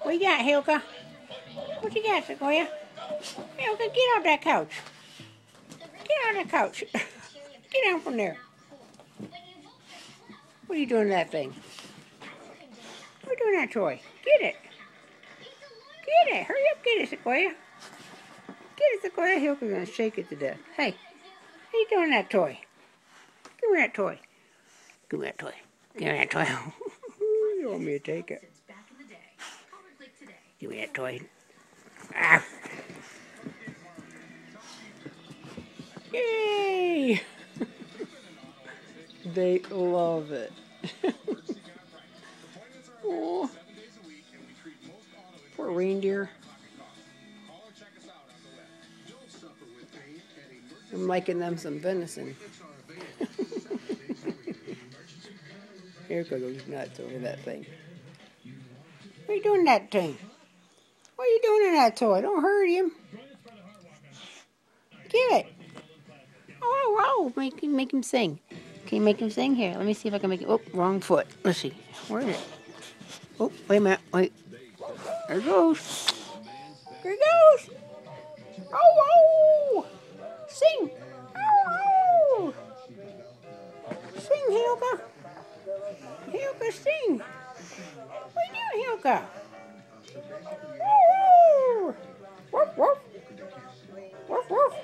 What you got, Hilka? What you got, Sequoia? Hilka, get off that couch. Get on that couch. Get down from there. What are you doing to that thing? What are you doing to that toy? Get it. Get it. Hurry up, get it, Sequoia. Get it, Sequoia. Hilka's going to shake it to death. Hey, what are you doing to that toy? Give me that toy. Give me that toy. Give me that toy. You want me to take it? Give me that toy. Ah. Yay! They love it. Oh, poor reindeer. I'm making them some venison. Erica goes nuts over that thing. What are you doing to that thing? What are you doing to that toy? Don't hurt him. Give it. Oh, make him sing. Can you make him sing? Here, let me see if I can make it. Oh, wrong foot. Let's see. Where is it? Oh, wait a minute. Wait. There it goes. There it goes. Oh. Sing. Oh. Sing, Hilka. Hilka, sing. What are you doing, Hilka? Oh. Woof, woof. Woof, woof.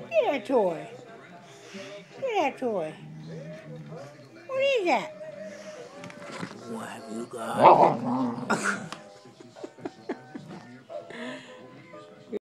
Get that toy. Get that toy. What is that? What have you got?